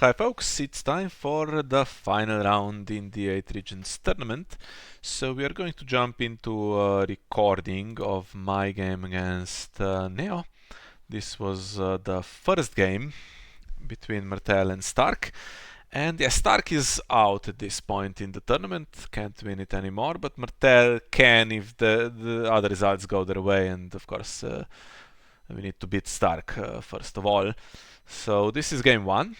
Hi folks, it's time for the final round in the 8 Regions tournament. So we are going to jump into a recording of my game against Neo. This was the first game between Martell and Stark. And yeah, Stark is out at this point in the tournament, can't win it anymore, but Martell can if the other results go their way, and of course we need to beat Stark first of all. So this is game 1.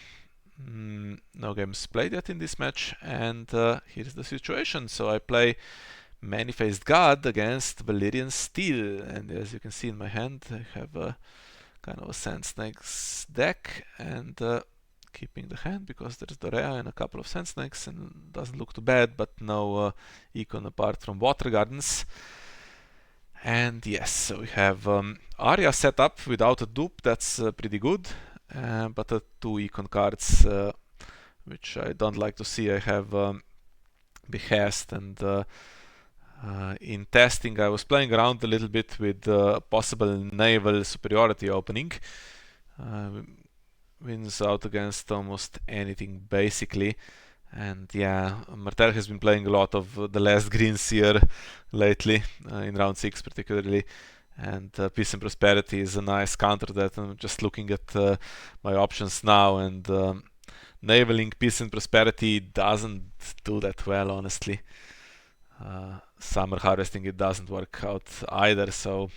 No games played yet in this match, and here's the situation. So I play Many-Faced God against Valyrian Steel, and as you can see in my hand, I have a kind of a Sand Snakes deck, and keeping the hand because there's Dorea and a couple of Sand Snakes, and doesn't look too bad, but no econ apart from Water Gardens. And yes, so we have Arya set up without a dupe, that's pretty good. But the 2 econ cards, which I don't like to see. I have Behest, and in testing I was playing around a little bit with possible naval superiority opening. Wins out against almost anything basically. And yeah, Martell has been playing a lot of the last green seer lately, in round 6 particularly. And Peace and Prosperity is a nice counter to that. I'm just looking at my options now, and navaling Peace and Prosperity doesn't do that well, honestly. Summer Harvesting, it doesn't work out either, so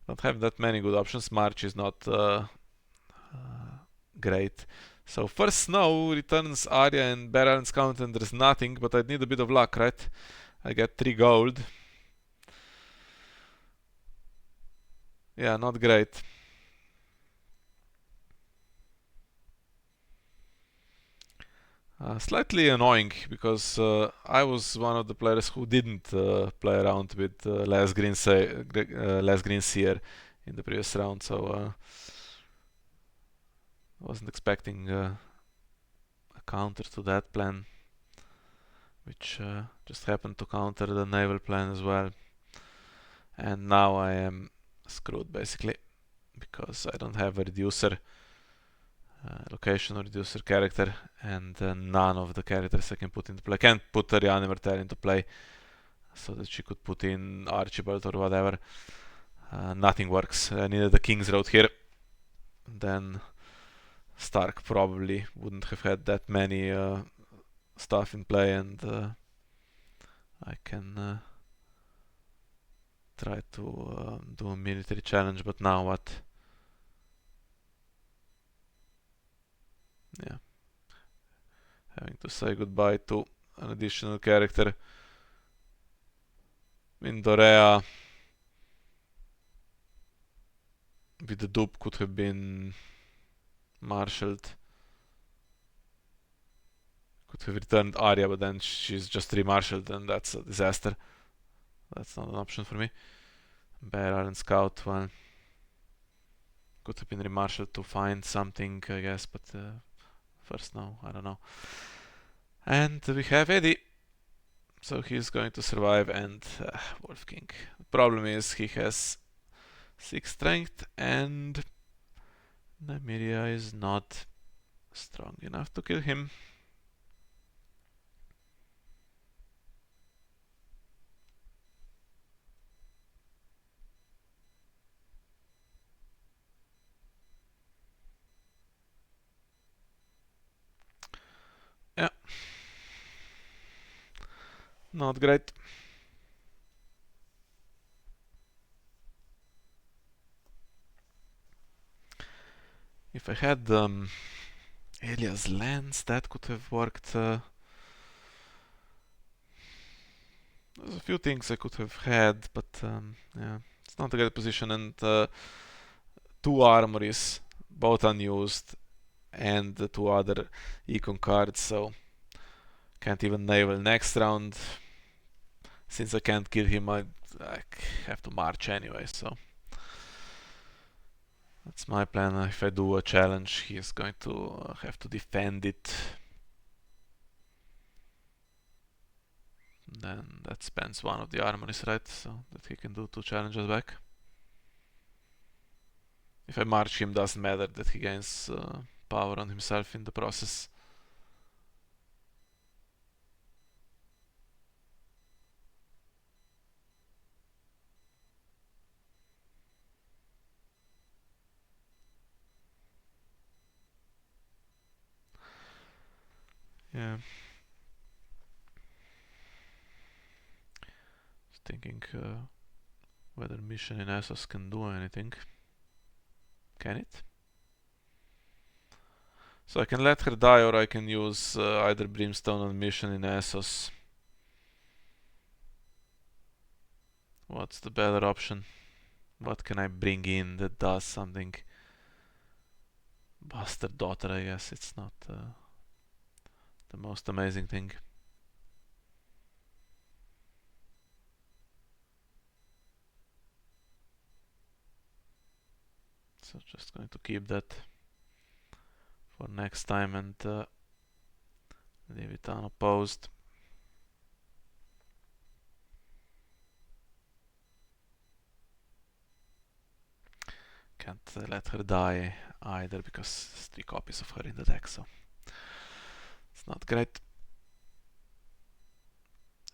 don't have that many good options. March is not great. So first Snow returns Arya and Bear Islands count, and there's nothing, but I need a bit of luck, right? I get 3 gold. Yeah, not great. Slightly annoying because I was one of the players who didn't play around with last green seer in the previous round, so wasn't expecting a counter to that plan, which just happened to counter the naval plan as well. And now I am screwed basically because I don't have a reducer location or reducer character, and none of the characters I can put into play. I can't put Ariane Martell into play so that she could put in Archibald or whatever. Nothing works. I needed the King's Road here. Then Stark probably wouldn't have had that many stuff in play, and I can try to do a military challenge, but now what? Yeah. Having to say goodbye to an additional character in Dorea. With the dupe could have been marshaled. Could have returned Arya, but then she's just remarshalled, and that's a disaster. That's not an option for me. Bear Island Scout, well, could have been remarshalled to find something, I guess, but first no, I don't know. And we have Eddie, so he's going to survive, and Wolf King. The problem is he has 6 strength, and Nymeria is not strong enough to kill him. Yeah. Not great. If I had Elia's lens, that could have worked. There's a few things I could have had, but yeah, it's not a great position, and 2 armories, both unused, and the 2 other econ cards, so can't even naval next round. Since I can't kill him, I have to march anyway, so that's my plan. If I do a challenge, he is going to have to defend it. Then that spends 1 of the armories, right? So that he can do 2 challenges back. If I march him, doesn't matter that he gains power on himself in the process. Yeah. Just thinking whether mission in Essos can do anything. Can it? So I can let her die, or I can use either Brimstone on mission in Essos. What's the better option? What can I bring in that does something? Bastard daughter, I guess. It's not the most amazing thing. So just going to keep that for next time and leave it unopposed. Can't let her die either because there's 3 copies of her in the deck, so it's not great.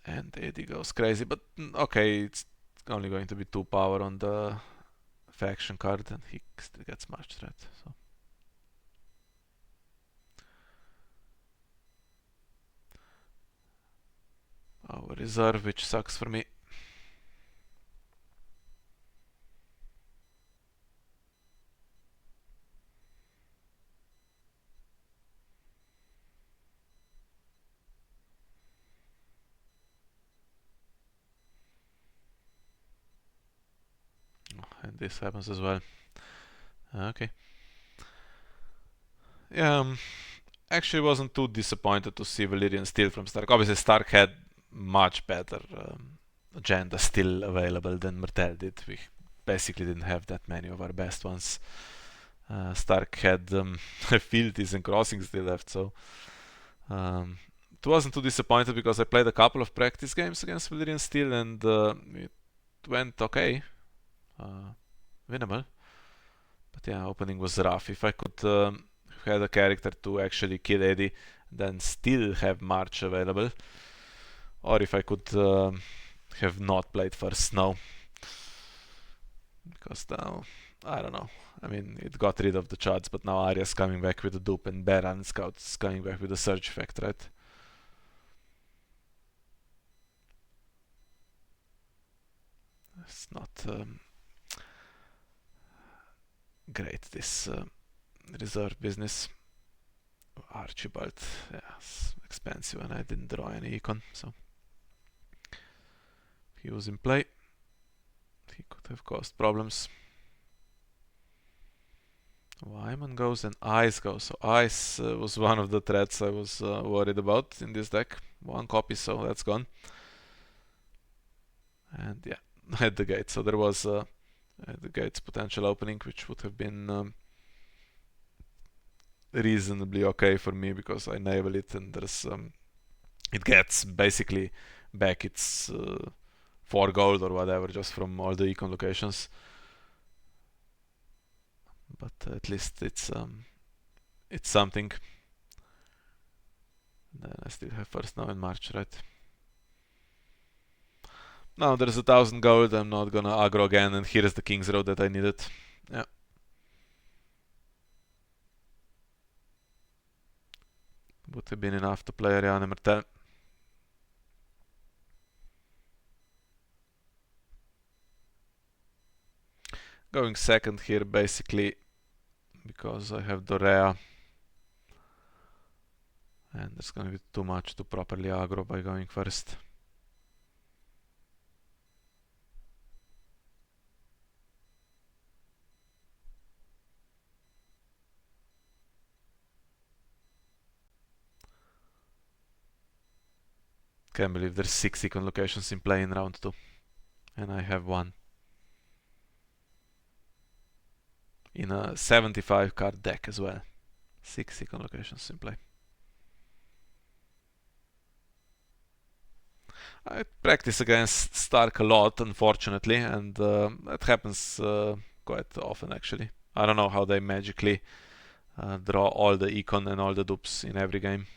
And Eddie goes crazy, but okay, it's only going to be 2 power on the faction card and he still gets much threat. So. Our reserve, which sucks for me. And this happens as well. Okay. Yeah, actually wasn't too disappointed to see Valyrian steal from Stark. Obviously Stark had much better agenda still available than Martell did. We basically didn't have that many of our best ones. Stark had fealties and crossings still left, so it wasn't too disappointed because I played a couple of practice games against Valyrian Steel and it went okay. Winnable. But yeah, opening was rough. If I could had a character to actually kill Eddie, then still have March available, or if I could have not played first Snow, because now I don't know. I mean, it got rid of the Chuds, but now Arya's coming back with the dupe and Baran Scout's coming back with the surge effect, right? It's not great, this reserve business. Archibald, yeah, it's expensive and I didn't draw any econ, so if he was in play, he could have caused problems. Wyman goes and Ice goes, so Ice was one of the threats I was worried about in this deck. 1 copy, so that's gone. And yeah, at the gate, so there was at the gate's potential opening, which would have been reasonably okay for me because I navel it and there's it gets basically back its 4 gold or whatever just from all the econ locations, but at least it's something. Then I still have first now in March, right? Now there's 1,000 gold, I'm not gonna aggro again, and here's the King's Road that I needed. Yeah. Would have been enough to play Ariane Martell. Going second here basically because I have Dorea. And there's gonna be too much to properly aggro by going first. Can't believe there's 6 econ locations in play in round 2. And I have 1. In a 75 card deck as well. 6 econ locations in play. I practice against Stark a lot, unfortunately, and that happens quite often actually. I don't know how they magically draw all the econ and all the dupes in every game.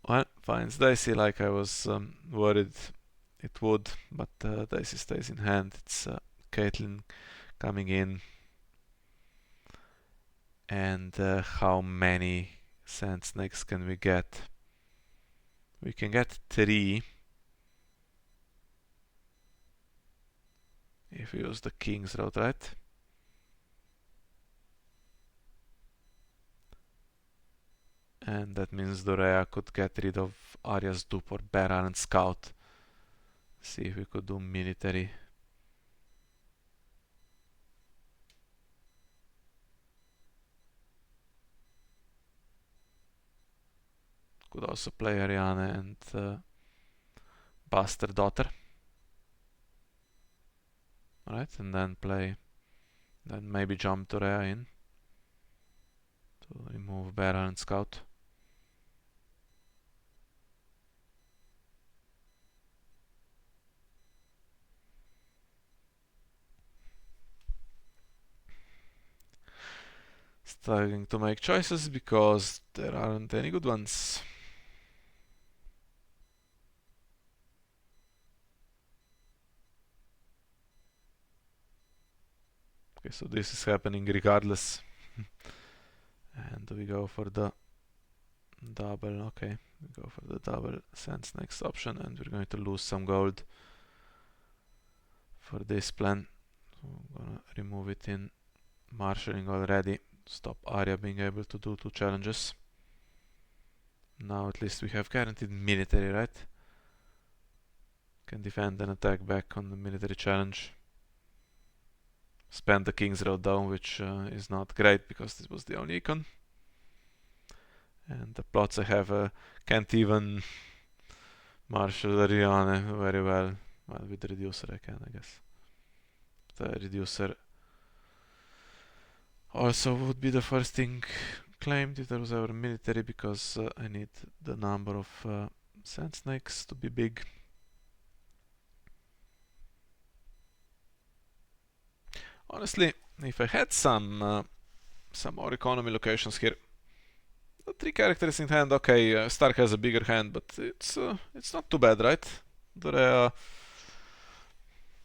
Well, finds Dicey like I was worried it would, but Dicey stays in hand. It's Caitlyn coming in. And how many sand snakes can we get? We can get 3 if we use the King's Road, right? And that means Dorea could get rid of Arya's dupe or Bear and Scout. See if we could do military. Could also play Ariana and Bastard Daughter. Right, and then maybe jump Dorea in to remove Bear and Scout. Struggling to make choices because there aren't any good ones. Okay, so this is happening regardless. And we go for the double. Okay, we go for the double sense next option, and we're going to lose some gold for this plan. So I'm gonna remove it in marshalling already. Stop Arya being able to do 2 challenges. Now at least we have guaranteed military, right? Can defend and attack back on the military challenge. Spend the King's Road down, which is not great because this was the only icon. And the plots I have can't even marshal Ariana very well. Well, with the reducer I can, I guess. The reducer also would be the first thing claimed if there was ever military, because I need the number of sand snakes to be big. Honestly, if I had some more economy locations here, the 3 characters in hand, okay, Stark has a bigger hand, but it's not too bad, right? Dorea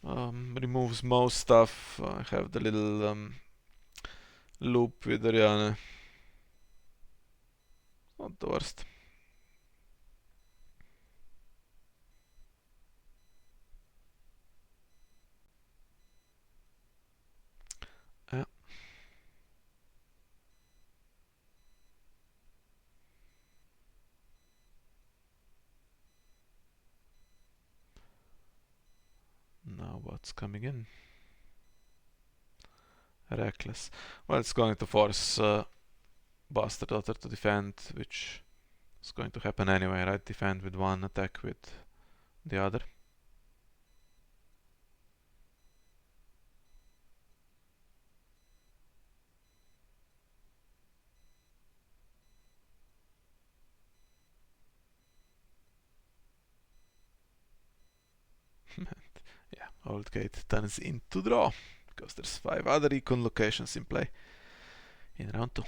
removes most stuff. I have the little loop with Ariana. Not the worst. Yeah. Now what's coming in? Reckless. Well, it's going to force Bastard Daughter to defend, which is going to happen anyway, right? Defend with one, attack with the other. Yeah, Old Gate turns into draw, because there's 5 other econ locations in play in round 2.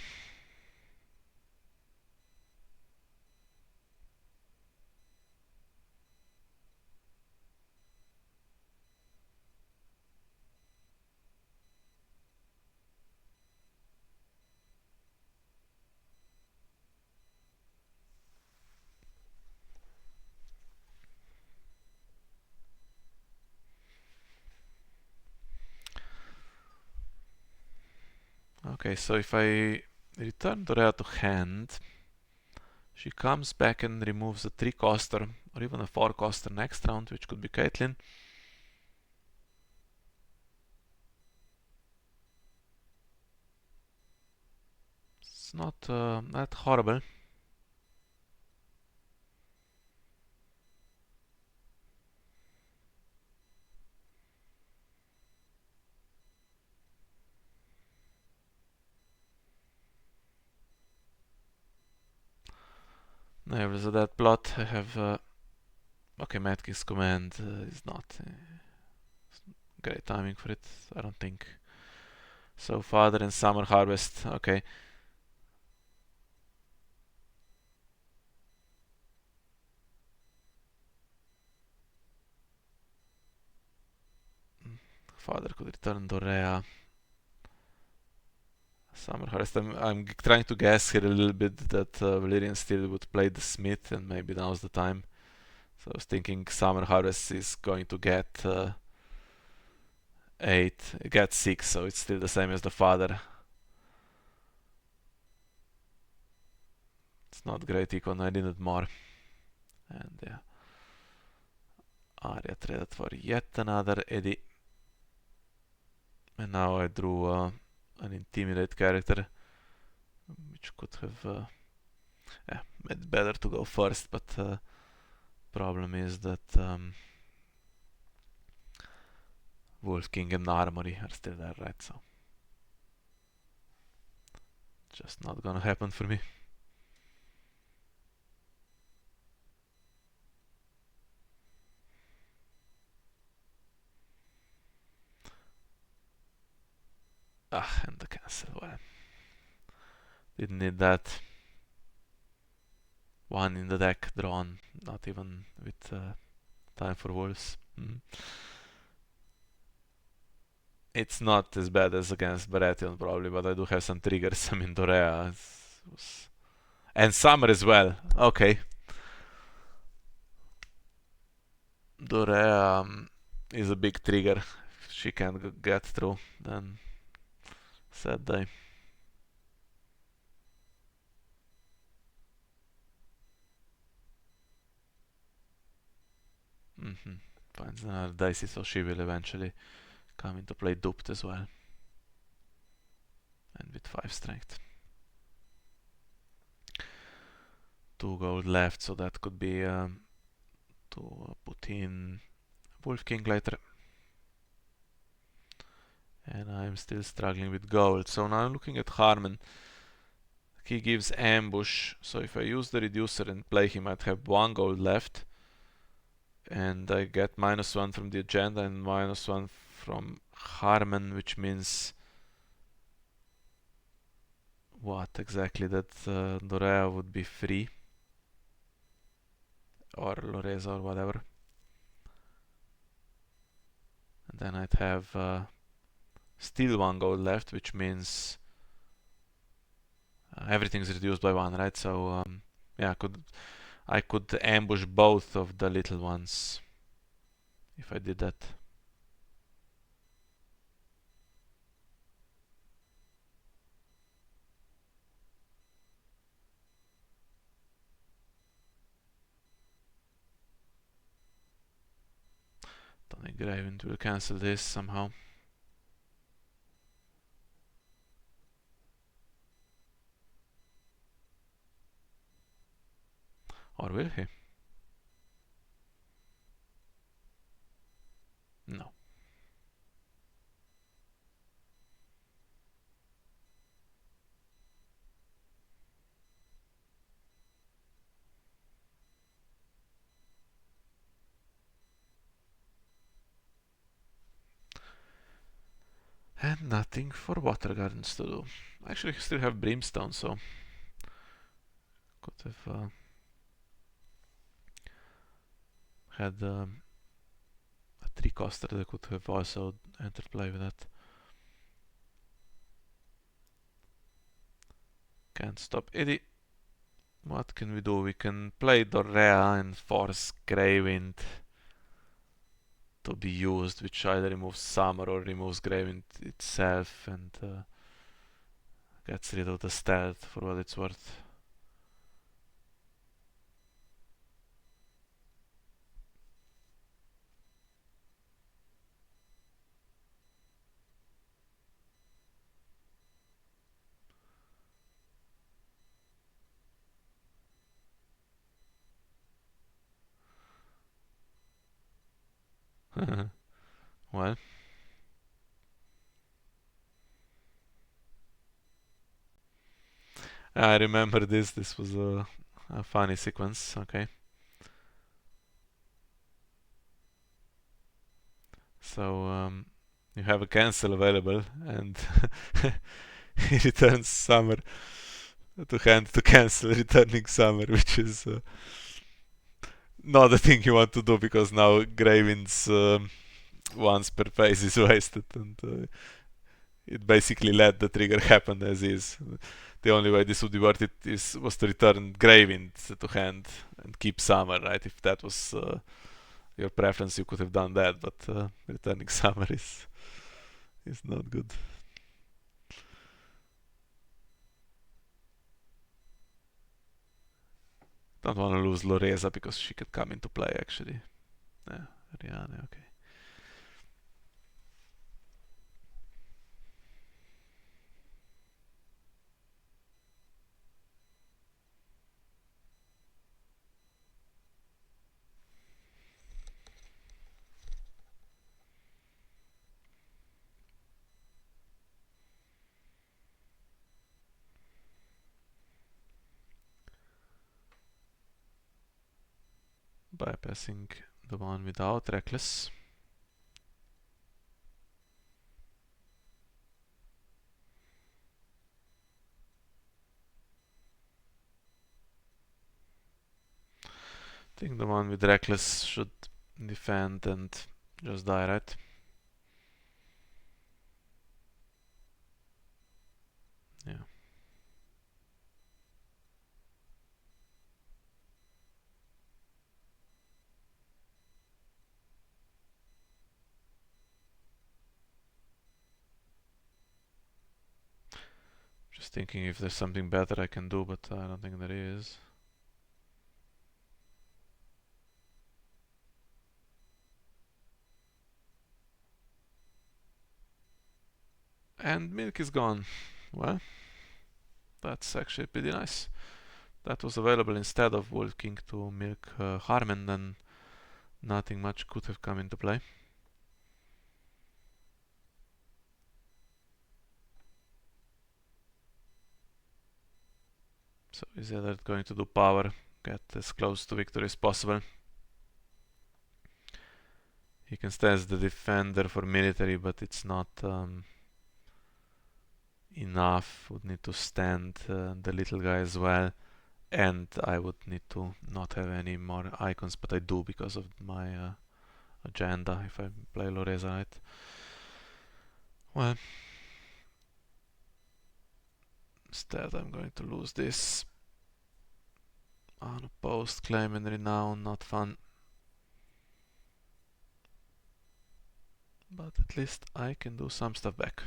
Okay, so if I return Dorea to hand, she comes back and removes a 3-coster or even a 4-coster next round, which could be Caitlyn. It's not that horrible. There's a dead plot. I have okay, Mad King's command is not great timing for it. I don't think So father and summer harvest, okay. Father could return Dorea. Summer harvest. I'm trying to guess here a little bit that Valyrian still would play the smith, and maybe now's the time. So I was thinking summer harvest is going to get 8, it gets 6, so it's still the same as the father. It's not great econ, I needed more. And yeah, Arya traded for yet another Eddie. And now I drew an intimidate character, which could have made better to go first, but problem is that Wolf King and Armory are still there, right? So just not gonna happen for me. And the cancel, well, didn't need that. One in the deck drawn, not even with time for wolves. It's not as bad as against Baratheon probably, but I do have some triggers. I mean, Dorea and Summer as well. Okay. Dorea is a big trigger. If she can't get through, then sad day. Finds another dicey, so she will eventually come into play duped as well. And with 5 strength. 2 gold left, so that could be to put in Wolf King later. And I'm still struggling with gold. So now I'm looking at Harman. He gives ambush, so if I use the reducer and play him, I'd have 1 gold left. And I get -1 from the agenda and -1 from Harman, which means what exactly? That Dorea would be free, or Loreza or whatever. And then I'd have still 1 gold left, which means everything's reduced by 1, right? So yeah, I could ambush both of the little ones if I did that. Tony Graven will cancel this somehow. Or will he? No. And nothing for Water Gardens to do. Actually, I still have Brimstone, so could have had a 3-coster that could have also entered play with that. Can't stop Eddie. What can we do? We can play Dorea and force Greywind to be used, which either removes Summer or removes Greywind itself and gets rid of the stealth for what it's worth. Well, I remember this. This was a funny sequence. Okay. So you have a cancel available, and he returns Summer to hand to cancel returning Summer, which is not the thing you want to do, because now Graven's once per phase is wasted, and it basically let the trigger happen as is. The only way this would be worth it was to return Graven to hand and keep Summer, right? If that was your preference, you could have done that, but returning Summer is not good. Don't want to lose Loreza because she could come into play actually. Yeah, Rihanna, okay. Bypassing the one without Reckless. I think the one with Reckless should defend and just die, right? Yeah. Just thinking if there's something better I can do, but I don't think there is. And milk is gone. Well, that's actually pretty nice. That was available instead of Wolf King to milk Harman, then nothing much could have come into play. So is Eddard going to do power, get as close to victory as possible? He can stay as the defender for military, but it's not enough. Would need to stand the little guy as well, and I would need to not have any more icons, but I do because of my agenda if I play Loreza, right? Well, instead I'm going to lose this. Unopposed claim and renown, not fun. But at least I can do some stuff back.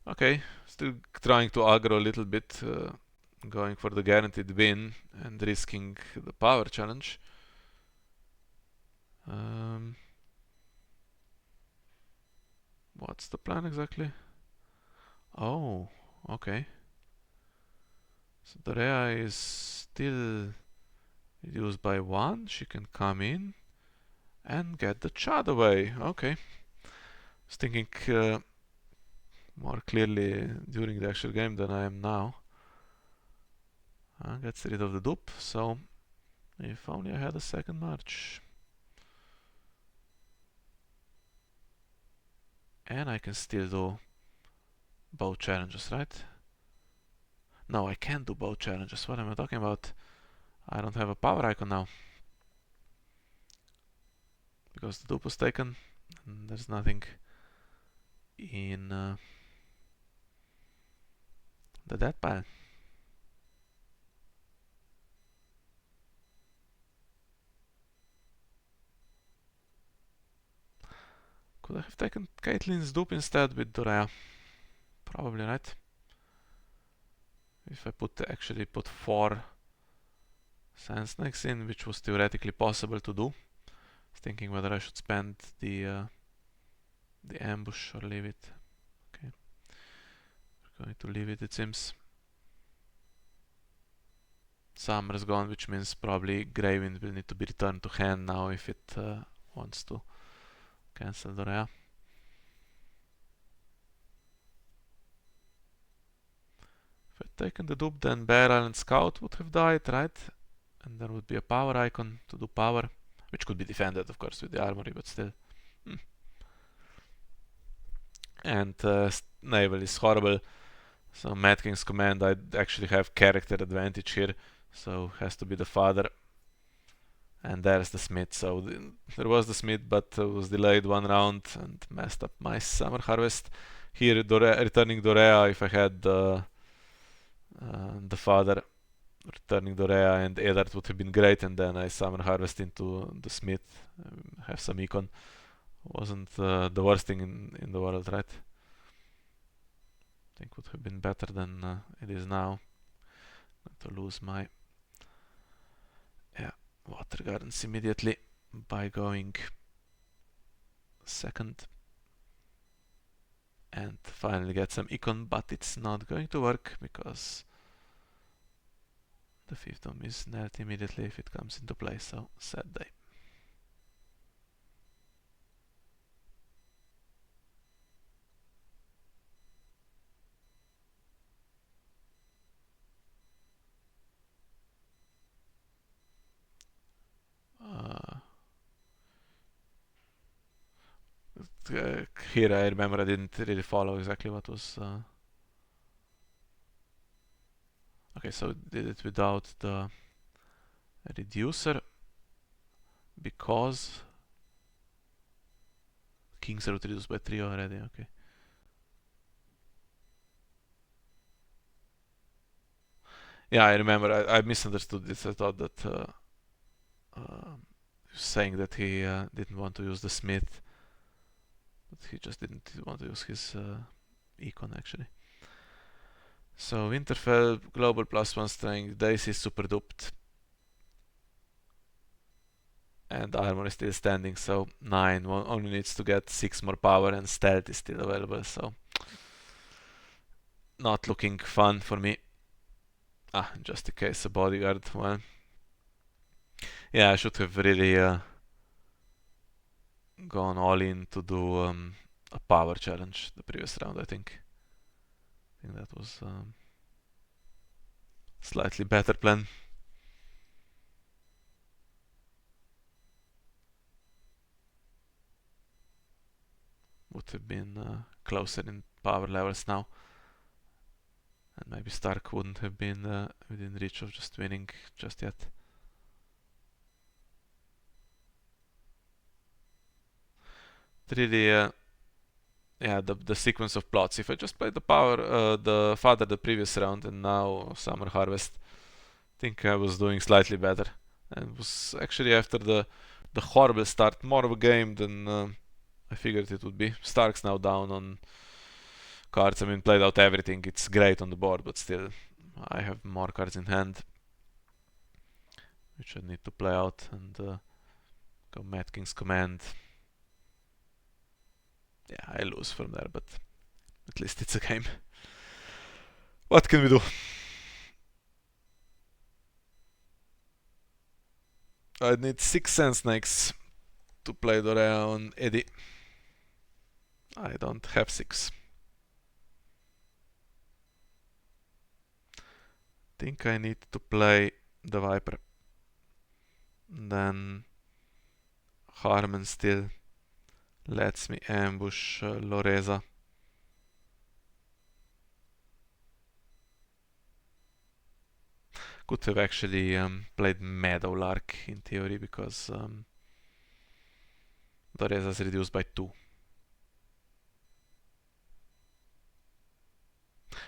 Okay, still trying to aggro a little bit, going for the guaranteed win and risking the power challenge. What's the plan exactly? Oh, okay. So Dorea is still reduced by 1. She can come in and get the Chad away. Okay. I was thinking more clearly during the actual game than I am now. Gets rid of the dupe, so if only I had a second march. And I can still do bow challenges, right? No, I can't do bow challenges. What am I talking about? I don't have a power icon now. Because the dupe was taken, and there's nothing in the death pile. Could I have taken Caitlyn's dupe instead with Dorea? Probably, right? If I actually put 4 Sand Snakes in, which was theoretically possible to do. I was thinking whether I should spend the ambush or leave it. Okay. We're going to leave it seems. Summer's gone, which means probably Graven will need to be returned to hand now if it wants to Cancel Dorea. If I'd taken the dupe, then Bear Island Scout would have died, right? And there would be a power icon to do power, which could be defended, of course, with the armory, but still. And naval is horrible. So Mad King's command, I actually have character advantage here, so has to be the father. And there's the smith. So there was the smith, but was delayed 1 round and messed up my summer harvest. Here, returning Dorea, if I had the father returning Dorea and Eddard would have been great, and then I summer harvest into the smith, have some econ. Wasn't the worst thing in the world, right? I think would have been better than it is now. Going to lose my water gardens immediately by going second. And finally get some econ, but it's not going to work because the fiefdom is net immediately if it comes into play, so sad day. Here I remember I didn't really follow exactly what was... Okay, so did it without the reducer because kings are reduced by 3 already, okay. Yeah, I remember I misunderstood this. I thought that saying that he didn't want to use the smith, but he just didn't want to use his econ actually. So Winterfell, global +1 strength, Daisy is super duped. And armor is still standing, so 9. One only needs to get 6 more power and stealth is still available, so not looking fun for me. Just in case a bodyguard, well. Yeah, I should have really gone all in to do a power challenge the previous round, I think. I think that was slightly better plan. Would have been closer in power levels now. And maybe Stark wouldn't have been within reach of just winning just yet. Really, yeah, the sequence of plots. If I just played the father the previous round and now summer harvest, I think I was doing slightly better. And it was actually after the horrible start more of a game than I figured it would be. Stark's now down on cards. I mean, played out everything. It's great on the board, but still, I have more cards in hand, which I need to play out and go Mad King's command. Yeah, I lose from there, but at least it's a game. What can we do? I need 6 Sand Snakes to play Dorea on Eddie. I don't have 6. Think I need to play the Viper. Then Harman still lets me ambush Loreza. Could have actually played Meadowlark in theory because Loreza is reduced by 2.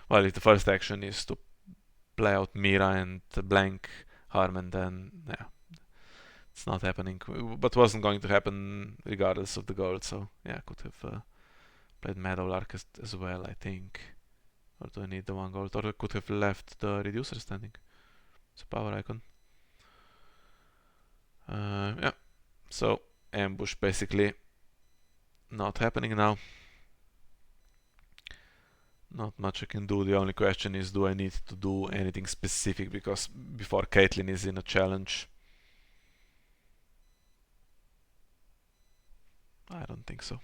Well, if the first action is to play out Mira and blank Harman, then yeah, it's not happening. But wasn't going to happen regardless of the gold, so yeah, I could have played Meadowlark as well, I think. Or do I need the 1 gold? Or I could have left the reducer standing. It's a power icon. Yeah, so ambush basically not happening now. Not much I can do. The only question is, do I need to do anything specific because before Caitlyn is in a challenge? I don't think so.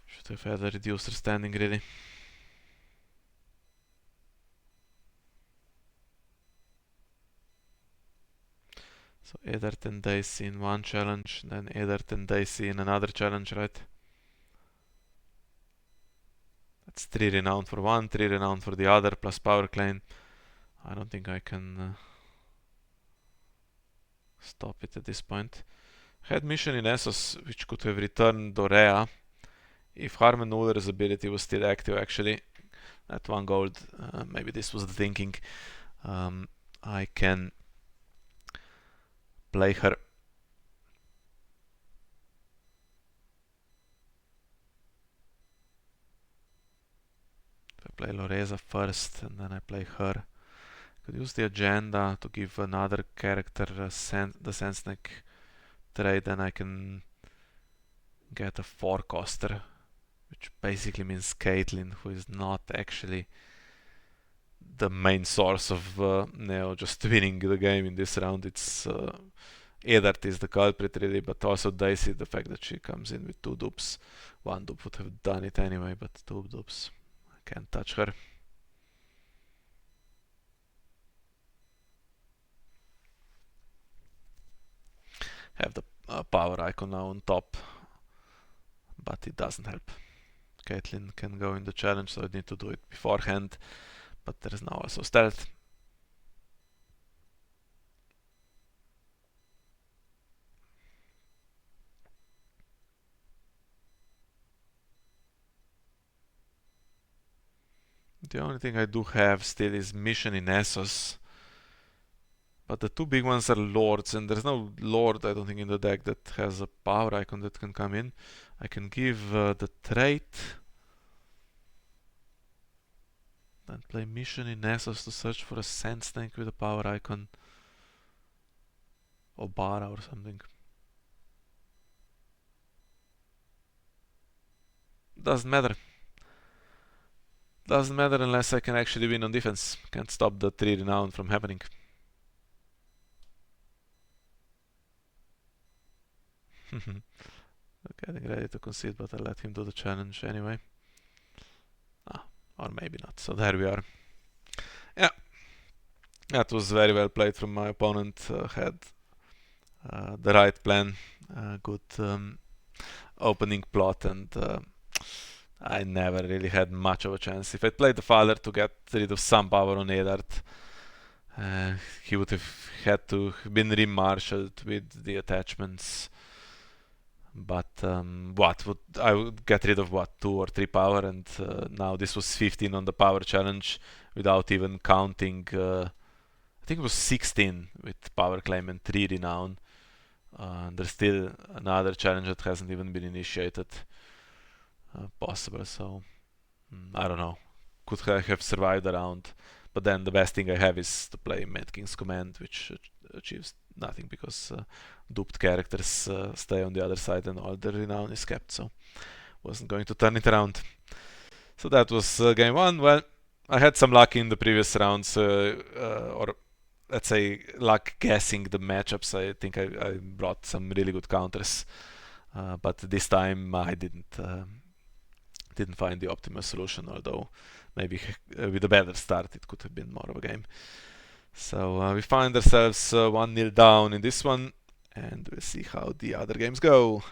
Should have had a reducer standing really. So Eddard and Dicey in one challenge, then Eddard and Dicey in another challenge, right? That's 3 renown for one, 3 renown for the other, plus power claim. I don't think I can stop it at this point. Had mission in Essos, which could have returned Dorea if Harman Uller's ability was still active actually. At 1 gold, maybe this was the thinking. I can play her. If I play Loreza first and then I play her, I could use the agenda to give another character the Sensnek trade, then I can get a 4-coster, which basically means Caitlyn, who is not actually the main source of Neo just winning the game in this round. It's Eddard is the culprit really, but also Dicey, the fact that she comes in with 2 dupes. 1 dupe would have done it anyway, but 2 dupes. I can't touch her. Have the power icon now on top, but it doesn't help. Caitlyn can go in the challenge, so I need to do it beforehand, but there is now also stealth. The only thing I do have still is mission in Essos, but the 2 big ones are lords, and there's no lord I don't think in the deck that has a power icon that can come in. I can give the trait, then play mission in Essos to search for a sense tank with a power icon, Obara or something. Doesn't matter. Doesn't matter unless I can actually win on defense. Can't stop the 3 renown from happening. Getting ready to concede, but I'll let him do the challenge anyway. Or maybe not. So there we are. Yeah, that was very well played from my opponent. Had the right plan, good opening plot, and I never really had much of a chance. If I played the father to get rid of some power on Eddard, he would have had to been remarshalled with the attachments. But I would get rid of 2 or 3 power, and now this was 15 on the power challenge without even counting. I think it was 16 with power claim and 3 renown. There's still another challenge that hasn't even been initiated possible, so I don't know. Could I have survived the round? But then the best thing I have is to play Mad King's Command, which achieves nothing because duped characters stay on the other side and all the renown is kept, so wasn't going to turn it around. So that was game 1. Well, I had some luck in the previous rounds, or let's say luck guessing the matchups. I think I brought some really good counters, but this time I didn't find the optimal solution, although maybe with a better start it could have been more of a game. So we find ourselves 1-0 down in this one, and we'll see how the other games go.